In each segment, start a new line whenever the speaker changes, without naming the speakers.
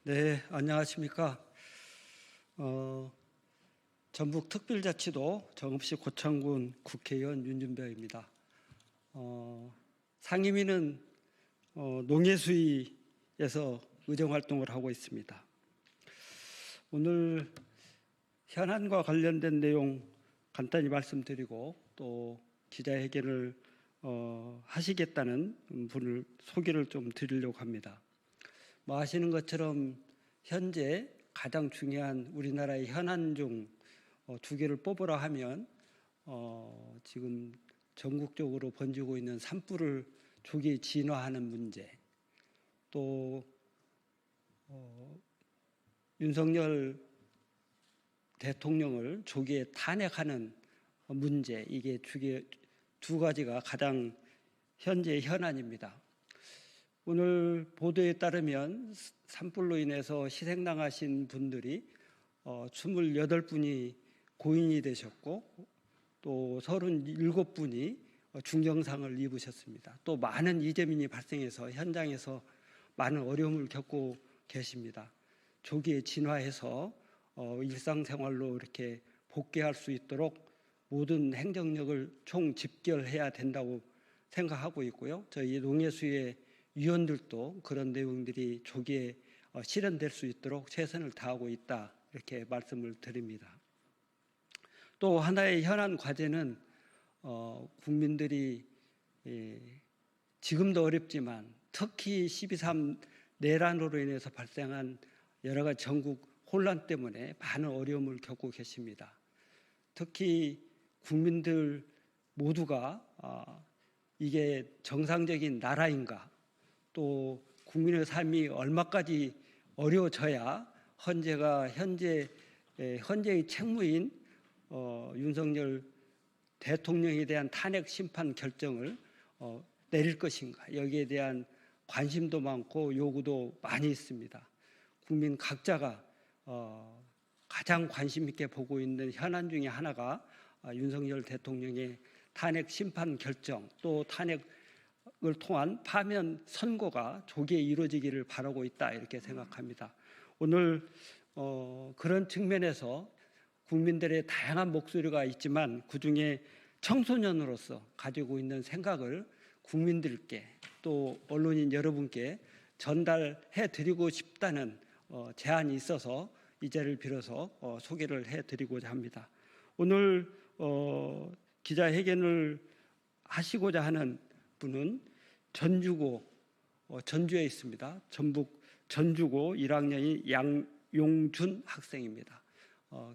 네, 안녕하십니까. 전북특별자치도 정읍시 고창군 국회의원 윤준배입니다. 상임위는 농해수위에서 의정활동을 하고 있습니다. 오늘 현안과 관련된 내용 간단히 말씀드리고 또 기자회견을 하시겠다는 분을 소개를 좀 드리려고 합니다. 아시는 것처럼 현재 가장 중요한 우리나라의 현안 중 두 개를 뽑으라 하면 지금 전국적으로 번지고 있는 산불을 조기 진화하는 문제, 또 윤석열 대통령을 조기에 탄핵하는 문제, 이게 두 가지가 가장 현재 현안입니다. 오늘 보도에 따르면 산불로 인해서 희생당하신 분들이 28분이 고인이 되셨고 또 37분이 중경상을 입으셨습니다. 또 많은 이재민이 발생해서 현장에서 많은 어려움을 겪고 계십니다. 조기에 진화해서 일상생활로 이렇게 복귀할 수 있도록 모든 행정력을 총집결해야 된다고 생각하고 있고요. 저희 농해수의 위원들도 그런 내용들이 조기에 실현될 수 있도록 최선을 다하고 있다, 이렇게 말씀을 드립니다. 또 하나의 현안 과제는 국민들이 지금도 어렵지만 특히 12.3 내란으로 인해서 발생한 여러 가지 전국 혼란 때문에 많은 어려움을 겪고 계십니다. 특히 국민들 모두가 이게 정상적인 나라인가, 또 국민의 삶이 얼마까지 어려워져야 현재의 책무인 윤석열 대통령에 대한 탄핵 심판 결정을 내릴 것인가, 여기에 대한 관심도 많고 요구도 많이 있습니다. 국민 각자가 가장 관심 있게 보고 있는 현안 중에 하나가 윤석열 대통령의 탄핵 심판 결정, 또 탄핵을 통한 파면 선고가 조기에 이루어지기를 바라고 있다, 이렇게 생각합니다. 오늘 그런 측면에서 국민들의 다양한 목소리가 있지만 그중에 청소년으로서 가지고 있는 생각을 국민들께 또 언론인 여러분께 전달해 드리고 싶다는 제안이 있어서 이 자리를 빌어서 소개를 해드리고자 합니다. 오늘 기자회견을 하시고자 하는 분은 전주에 있습니다. 전북 전주고 1학년인 양용준 학생입니다.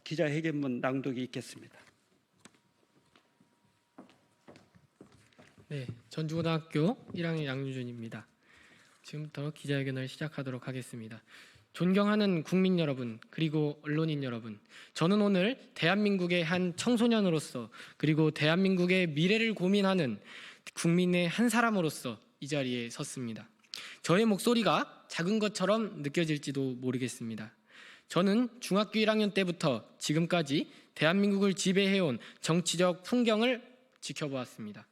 기자회견문 낭독이 있겠습니다.
네, 전주고등학교 1학년 양용준입니다. 지금부터 기자회견을 시작하도록 하겠습니다. 존경하는 국민 여러분, 그리고 언론인 여러분, 저는 오늘 대한민국의 한 청소년으로서, 그리고 대한민국의 미래를 고민하는 국민의 한 사람으로서 이 자리에 섰습니다. 저의 목소리가 작은 것처럼 느껴질지도 모르겠습니다. 저는 중학교 1학년 때부터 지금까지 대한민국을 지배해온 정치적 풍경을 지켜보았습니다.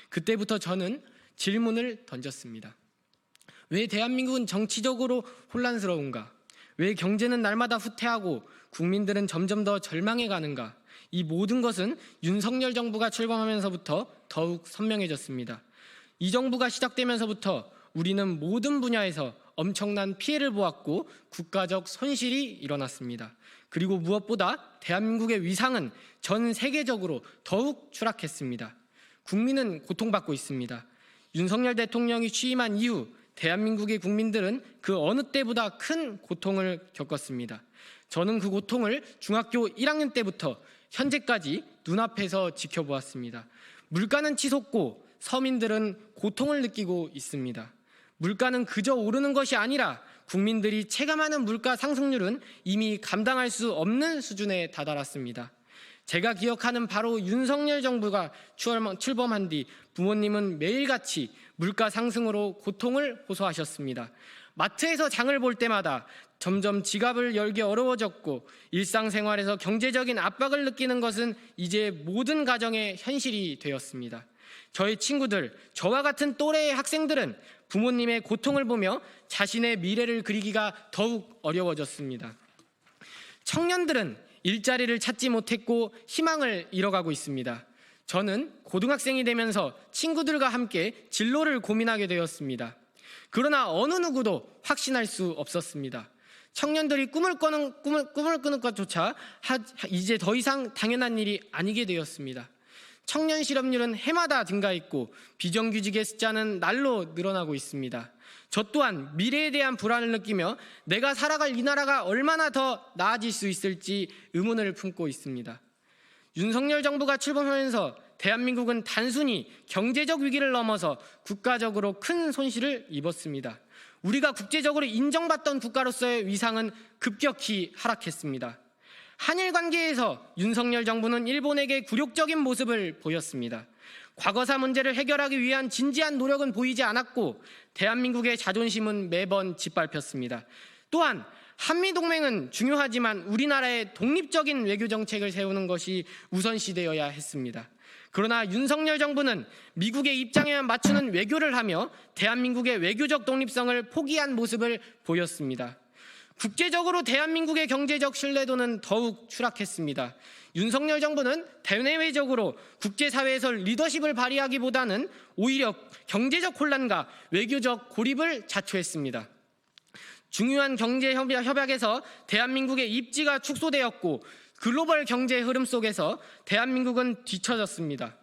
그때부터 저는 질문을 던졌습니다. 왜 대한민국은 정치적으로 혼란스러운가? 왜 경제는 날마다 후퇴하고 국민들은 점점 더 절망해 가는가? 이 모든 것은 윤석열 정부가 출범하면서부터 더욱 선명해졌습니다. 이 정부가 시작되면서부터 우리는 모든 분야에서 엄청난 피해를 보았고 국가적 손실이 일어났습니다. 그리고 무엇보다 대한민국의 위상은 전 세계적으로 더욱 추락했습니다. 국민은 고통받고 있습니다. 윤석열 대통령이 취임한 이후 대한민국의 국민들은 그 어느 때보다 큰 고통을 겪었습니다. 저는 그 고통을 중학교 1학년 때부터 현재까지 눈앞에서 지켜보았습니다. 물가는 치솟고 서민들은 고통을 느끼고 있습니다. 물가는 그저 오르는 것이 아니라 국민들이 체감하는 물가 상승률은 이미 감당할 수 없는 수준에 다다랐습니다. 제가 기억하는 바로 윤석열 정부가 출범한 뒤 부모님은 매일같이 물가 상승으로 고통을 호소하셨습니다. 마트에서 장을 볼 때마다 점점 지갑을 열기 어려워졌고 일상생활에서 경제적인 압박을 느끼는 것은 이제 모든 가정의 현실이 되었습니다. 저의 친구들, 저와 같은 또래의 학생들은 부모님의 고통을 보며 자신의 미래를 그리기가 더욱 어려워졌습니다. 청년들은 일자리를 찾지 못했고 희망을 잃어가고 있습니다. 저는 고등학생이 되면서 친구들과 함께 진로를 고민하게 되었습니다. 그러나 어느 누구도 확신할 수 없었습니다. 청년들이 꿈을 꾸는 것조차 이제 더 이상 당연한 일이 아니게 되었습니다. 청년 실업률은 해마다 증가했고 비정규직의 숫자는 날로 늘어나고 있습니다. 저 또한 미래에 대한 불안을 느끼며 내가 살아갈 이 나라가 얼마나 더 나아질 수 있을지 의문을 품고 있습니다. 윤석열 정부가 출범하면서 대한민국은 단순히 경제적 위기를 넘어서 국가적으로 큰 손실을 입었습니다. 우리가 국제적으로 인정받던 국가로서의 위상은 급격히 하락했습니다. 한일 관계에서 윤석열 정부는 일본에게 굴욕적인 모습을 보였습니다. 과거사 문제를 해결하기 위한 진지한 노력은 보이지 않았고 대한민국의 자존심은 매번 짓밟혔습니다. 또한 한미동맹은 중요하지만 우리나라의 독립적인 외교정책을 세우는 것이 우선시되어야 했습니다. 그러나 윤석열 정부는 미국의 입장에만 맞추는 외교를 하며 대한민국의 외교적 독립성을 포기한 모습을 보였습니다. 국제적으로 대한민국의 경제적 신뢰도는 더욱 추락했습니다. 윤석열 정부는 대내외적으로 국제사회에서 리더십을 발휘하기보다는 오히려 경제적 혼란과 외교적 고립을 자초했습니다. 중요한 경제 협약에서 대한민국의 입지가 축소되었고 글로벌 경제 흐름 속에서 대한민국은 뒤처졌습니다.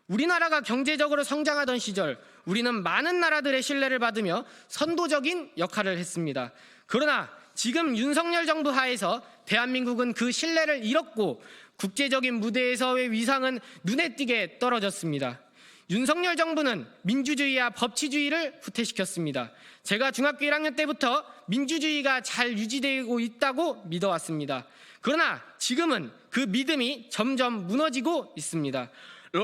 우리나라가 경제적으로 성장하던 시절 우리는 많은 나라들의 신뢰를 받으며 선도적인 역할을 했습니다. 그러나 지금 윤석열 정부 하에서 대한민국은 그 신뢰를 잃었고 국제적인 무대에서의 위상은 눈에 띄게 떨어졌습니다. 윤석열 정부는 민주주의와 법치주의를 후퇴시켰습니다. 제가 중학교 1학년 때부터 민주주의가 잘 유지되고 있다고 믿어왔습니다. 그러나 지금은 그 믿음이 점점 무너지고 있습니다.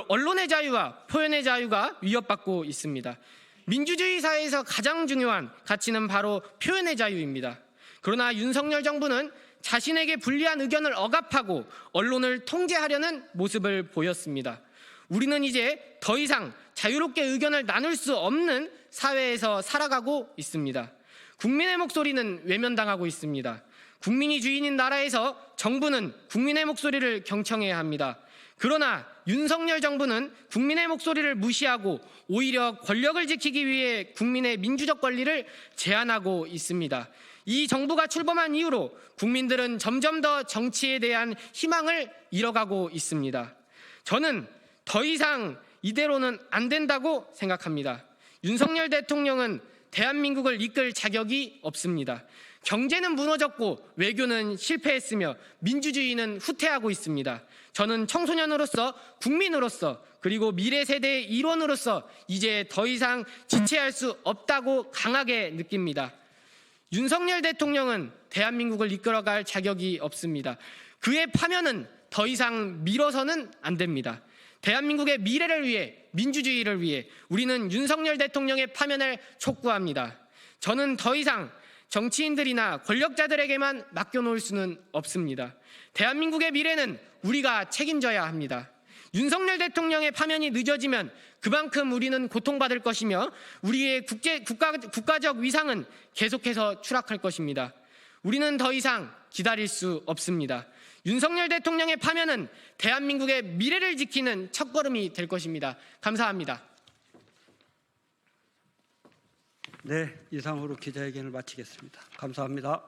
언론의 자유와 표현의 자유가 위협받고 있습니다. 민주주의 사회에서 가장 중요한 가치는 바로 표현의 자유입니다. 그러나 윤석열 정부는 자신에게 불리한 의견을 억압하고 언론을 통제하려는 모습을 보였습니다. 우리는 이제 더 이상 자유롭게 의견을 나눌 수 없는 사회에서 살아가고 있습니다. 국민의 목소리는 외면당하고 있습니다. 국민이 주인인 나라에서 정부는 국민의 목소리를 경청해야 합니다. 그러나 윤석열 정부는 국민의 목소리를 무시하고 오히려 권력을 지키기 위해 국민의 민주적 권리를 제한하고 있습니다. 이 정부가 출범한 이후로 국민들은 점점 더 정치에 대한 희망을 잃어가고 있습니다. 저는 더 이상 이대로는 안 된다고 생각합니다. 윤석열 대통령은 대한민국을 이끌 자격이 없습니다. 경제는 무너졌고 외교는 실패했으며 민주주의는 후퇴하고 있습니다. 저는 청소년으로서 국민으로서 그리고 미래 세대의 일원으로서 이제 더 이상 지체할 수 없다고 강하게 느낍니다. 윤석열 대통령은 대한민국을 이끌어갈 자격이 없습니다. 그의 파면은 더 이상 미뤄서는 안 됩니다. 대한민국의 미래를 위해 민주주의를 위해 우리는 윤석열 대통령의 파면을 촉구합니다. 저는 더 이상 정치인들이나 권력자들에게만 맡겨놓을 수는 없습니다. 대한민국의 미래는 우리가 책임져야 합니다. 윤석열 대통령의 파면이 늦어지면 그만큼 우리는 고통받을 것이며 우리의 국가적 위상은 계속해서 추락할 것입니다. 우리는 더 이상 기다릴 수 없습니다. 윤석열 대통령의 파면은 대한민국의 미래를 지키는 첫걸음이 될 것입니다. 감사합니다.
네, 이상으로 기자회견을 마치겠습니다. 감사합니다.